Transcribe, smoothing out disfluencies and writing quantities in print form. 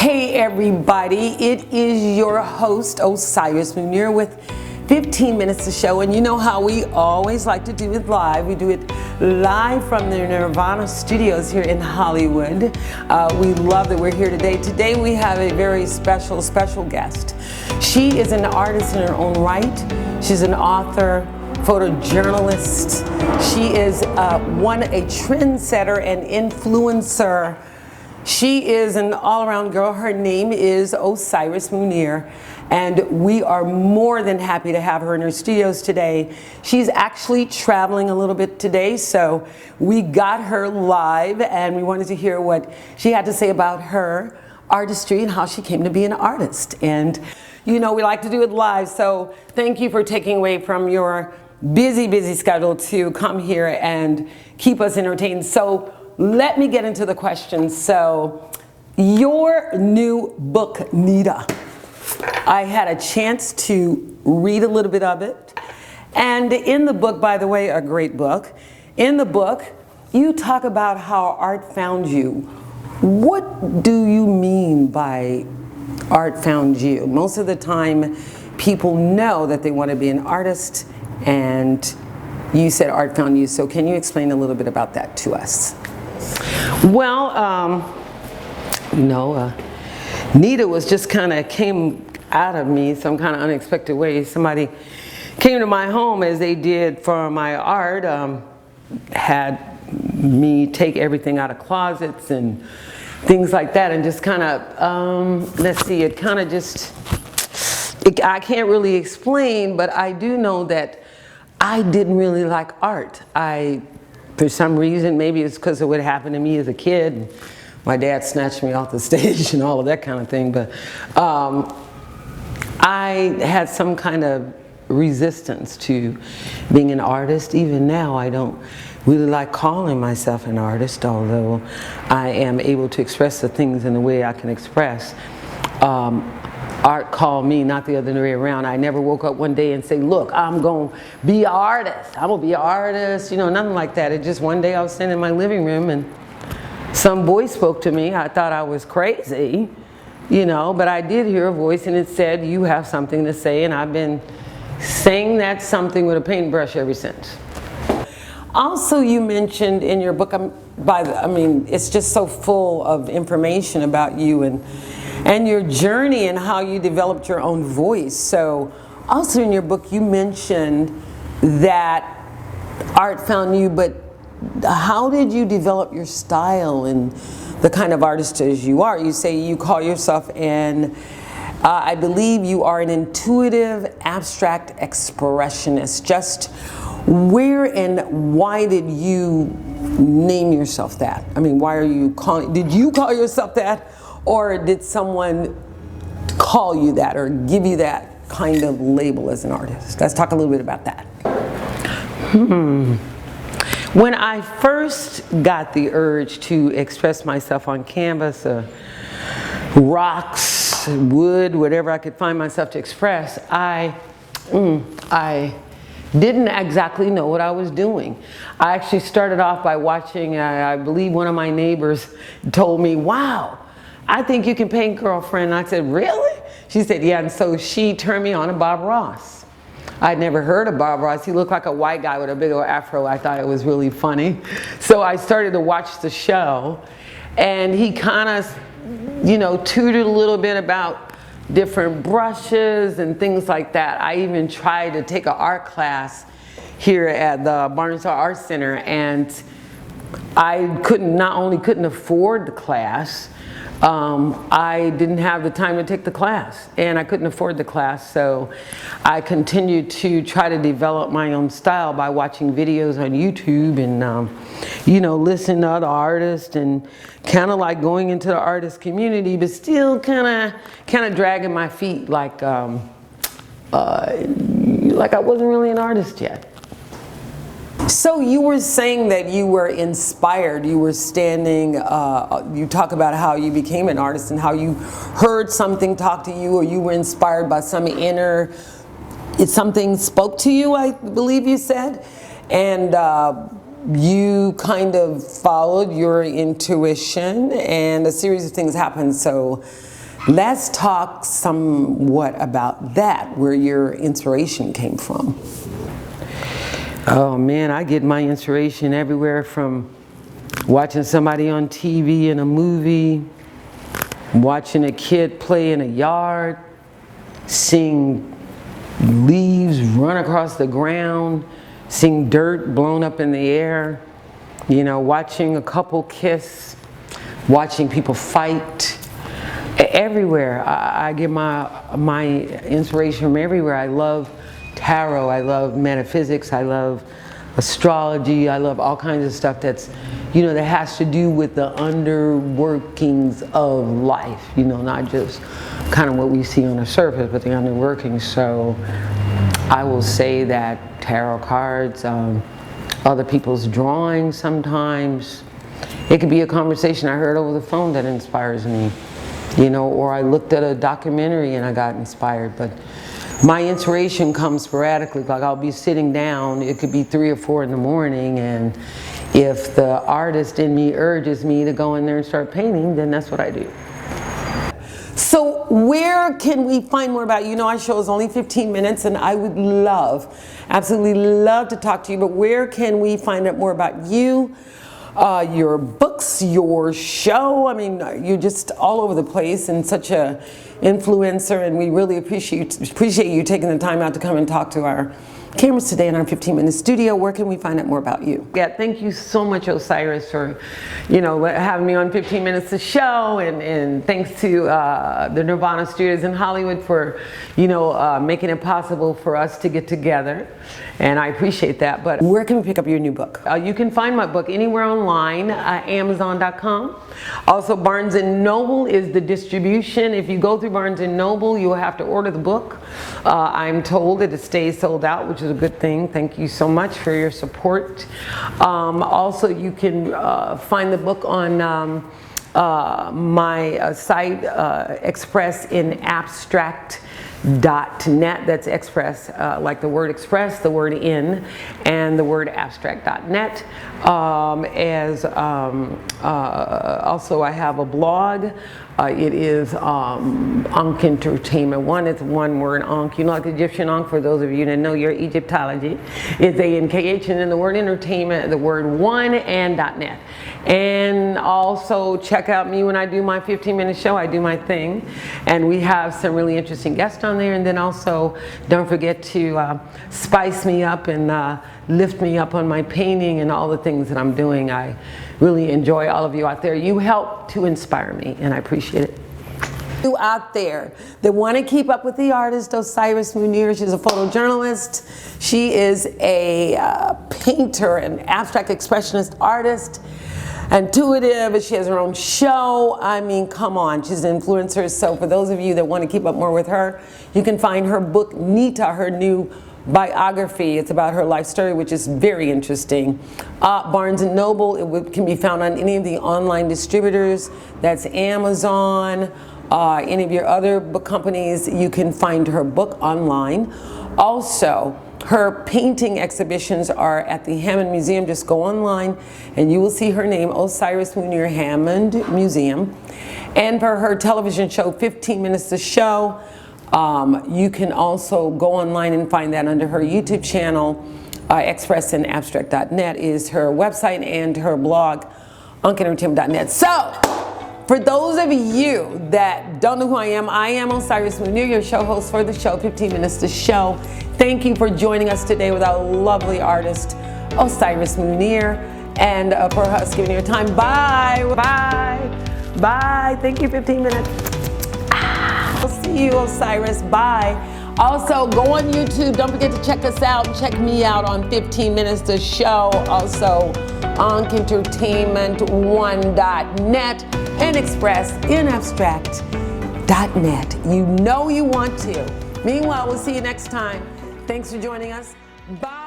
Hey everybody, it is your host Osiris Munir with 15 Minutes to Show, and you know how we always like to do it live. We do it live from the Nirvana Studios here in Hollywood. We love that we're here today. Today we have a very special guest. She is an artist in her own right. She's an author, photojournalist. She is a trendsetter and influencer. She is an all-around girl. Her name is Osiris Munir, and we are more than happy to have her in her studios today. She's actually traveling a little bit today, so we got her live, and we wanted to hear what she had to say about her artistry and how she came to be an artist. And you know, we like to do it live, so thank you for taking away from your busy schedule to come here and keep us entertained. So let me get into the questions. So, your new book, Nita. I had a chance to read a little bit of it. And in the book, by the way, a great book. In the book, you talk about how art found you. What do you mean by art found you? Most of the time, people know that they want to be an artist, and you said art found you. So can you explain a little bit about that to us? Well, Nita was just kind of came out of me some kind of unexpected way. Somebody came to my home, as they did for my art, had me take everything out of closets and things like that, and just kind of, let's see, it kind of just, I can't really explain, but I do know that I didn't really like art. For some reason, maybe it's because of what happened to me as a kid. My dad snatched me off the stage and all of that kind of thing, but I had some kind of resistance to being an artist. Even now, I don't really like calling myself an artist, although I am able to express the things in the way I can express. Art called me, not the other way around. I never woke up one day and say, look, I'm going to be an artist. I'm going to be an artist, you know, nothing like that. It just one day I was sitting in my living room and some voice spoke to me. I thought I was crazy, you know, but I did hear a voice and it said, you have something to say, and I've been saying that something with a paintbrush ever since. Also, you mentioned in your book, it's just so full of information about you and your journey and how you developed your own voice. So also in your book you mentioned that art found you, but how did you develop your style and the kind of artist as you are? You say you call yourself I believe you are an intuitive abstract expressionist. Just where and why did you name yourself that? I mean, why are you did you call yourself that? Or did someone call you that or give you that kind of label as an artist? Let's talk a little bit about that. When I first got the urge to express myself on canvas, rocks, wood, whatever I could find myself to express, I didn't exactly know what I was doing. I actually started off by watching, I believe one of my neighbors told me, wow, I think you can paint, girlfriend. And I said, really? She said, yeah. And so she turned me on to Bob Ross. I'd never heard of Bob Ross. He looked like a white guy with a big old afro. I thought it was really funny. So I started to watch the show, and he kind of, you know, tutored a little bit about different brushes and things like that. I even tried to take an art class here at the Barnsdall Art Center, and I not only couldn't afford the class, I didn't have the time to take the class, and I couldn't afford the class, so I continued to try to develop my own style by watching videos on YouTube and you know, listening to other artists and kind of like going into the artist community, but still kind of dragging my feet like I wasn't really an artist yet. So you were saying that you were inspired, you were standing, you talk about how you became an artist and how you heard something talk to you, or you were inspired by some something spoke to you, I believe you said. And you kind of followed your intuition and a series of things happened. So let's talk somewhat about that, where your inspiration came from. Oh man, I get my inspiration everywhere, from watching somebody on TV in a movie, watching a kid play in a yard, seeing leaves run across the ground, seeing dirt blown up in the air, you know, watching a couple kiss, watching people fight. Everywhere. I get my inspiration from everywhere. I love tarot, I love metaphysics, I love astrology, I love all kinds of stuff that's, you know, that has to do with the underworkings of life, you know, not just kind of what we see on the surface, but the underworkings. So I will say that tarot cards, other people's drawings sometimes, it could be a conversation I heard over the phone that inspires me, you know, or I looked at a documentary and I got inspired. But my inspiration comes sporadically. Like I'll be sitting down, it could be 3 or 4 in the morning, and if the artist in me urges me to go in there and start painting, then that's what I do. So where can we find more about you? You know, our show is only 15 minutes and I would love, absolutely love to talk to you, but where can we find out more about you? Your books, your show. I mean, you're just all over the place and such a influencer, and we really appreciate you taking the time out to come and talk to our cameras today in our 15-minute studio. Where can we find out more about you? Yeah, thank you so much, Osiris, for, you know, having me on 15 Minutes the show, and thanks to the Nirvana Studios in Hollywood for, you know, making it possible for us to get together, and I appreciate that. But where can we pick up your new book? You can find my book anywhere online, Amazon.com. Also, Barnes & Noble is the distribution. If you go through Barnes & Noble, you will have to order the book. I'm told that it stays sold out, which is a good thing. Thank you so much for your support. Also, you can find the book on my site, expressinabstract.net. That's express, like the word express, the word in, and the word abstract.net. Also, I have a blog. It is Ankh Entertainment. It's one word, Ankh. You know, like the Egyptian Ankh, for those of you that know your Egyptology. It's A-N-K-H, and then the word entertainment, the word one, and .net. And also check out me when I do my 15-minute show. I do my thing, and we have some really interesting guests on there. And then also, don't forget to spice me up and lift me up on my painting and all the things that I'm doing. I really enjoy all of you out there. You help to inspire me, and I appreciate it. You out there that want to keep up with the artist Osiris Munir. She's a photojournalist. She is a painter, an abstract expressionist artist, intuitive, and she has her own show. I mean, come on, she's an influencer. So for those of you that want to keep up more with her, you can find her book, Nita, her new biography. It's about her life story, which is very interesting. Barnes & Noble, can be found on any of the online distributors. That's Amazon, any of your other book companies. You can find her book online. Also, her painting exhibitions are at the Hammond Museum. Just go online and you will see her name, Osiris Munir Hammond Museum. And for her television show, 15 Minutes the Show, you can also go online and find that under her YouTube channel. Expressinabstract.net is her website, and her blog, ankentertainment.net. So, for those of you that don't know who I am Osiris Munir, your show host for the show, 15 Minutes the Show. Thank you for joining us today with our lovely artist, Osiris Munir, and for us giving your time. Bye, bye, bye. Thank you, 15 Minutes. I'll see you, Osiris. Bye. Also, go on YouTube. Don't forget to check us out. Check me out on 15 Minutes the Show. Also, ankentertainment1.net and expressinabstract.net. You know you want to. Meanwhile, we'll see you next time. Thanks for joining us. Bye.